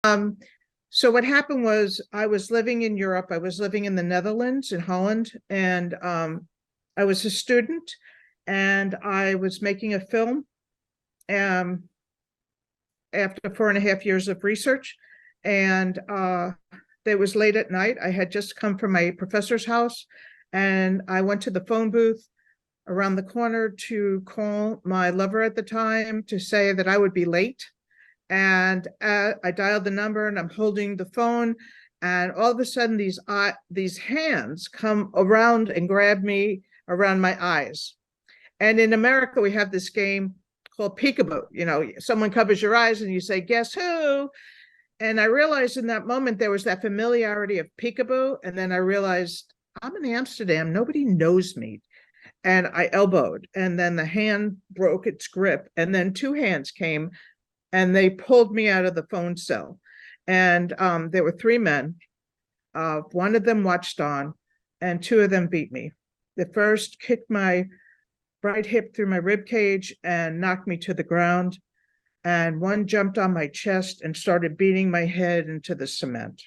So what happened was I was living in Europe. I was living in the Netherlands, in Holland, and I was a student, and I was making a film after 4.5 years of research. And it was late at night. I had just come from my professor's house, and I went to the phone booth around the corner to call my lover at the time to say that I would be late. And I dialed the number, and I'm holding the phone, and all of a sudden these hands come around and grab me around my eyes. And in America, we have this game called peekaboo. You know, someone covers your eyes and you say, guess who? And I realized in that moment there was that familiarity of peekaboo. And then I realized I'm in Amsterdam. Nobody knows me. And I elbowed, and then the hand broke its grip. And then two hands came and they pulled me out of the phone cell. And there were three men. One of them watched on, and two of them beat me. The first kicked my right hip through my rib cage and knocked me to the ground. And one jumped on my chest and started beating my head into the cement.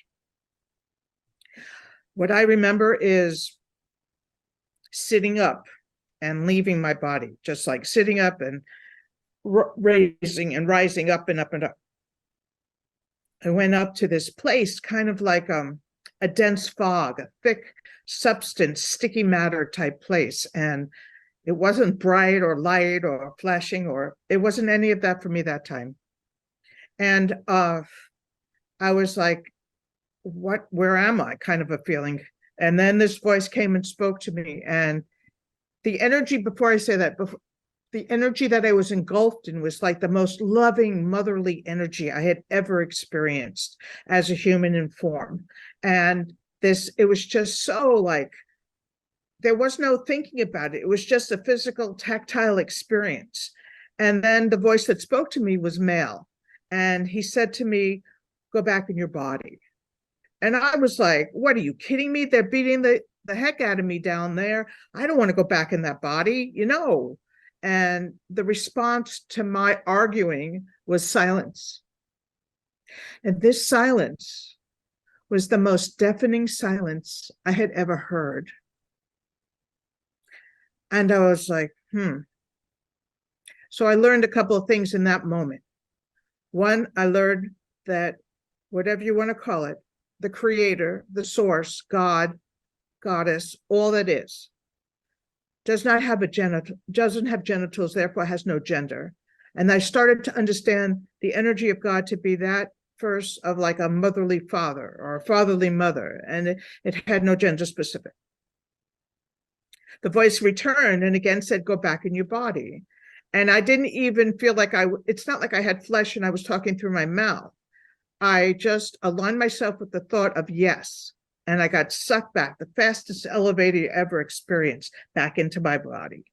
What I remember is sitting up and leaving my body, just like sitting up and raising and rising up and up and up. I went up to this place, kind of like a dense fog, a thick substance, sticky matter type place. And it wasn't bright or light or flashing, or it wasn't any of that for me that time. And I was like, where am I? Kind of a feeling. And then this voice came and spoke to me. And the energy, before I say that, the energy that I was engulfed in was like the most loving, motherly energy I had ever experienced as a human in form. And it was just so like, there was no thinking about it. It was just a physical, tactile experience. And then the voice that spoke to me was male. And he said to me, go back in your body. And I was like, what, are you kidding me? They're beating the heck out of me down there. I don't want to go back in that body, you know. And the response to my arguing was silence. And this silence was the most deafening silence I had ever heard. And I was like, So I learned a couple of things in that moment. One, I learned that whatever you want to call it, the creator, the source, God, goddess, all that is, doesn't have genitals, therefore has no gender. And I started to understand the energy of God to be that first of like a motherly father or a fatherly mother, and it had no gender specific. The voice returned and again said, go back in your body. And I didn't even feel like it's not like I had flesh and I was talking through my mouth. I just aligned myself with the thought of yes. And I got sucked back, the fastest elevator you ever experienced, back into my body.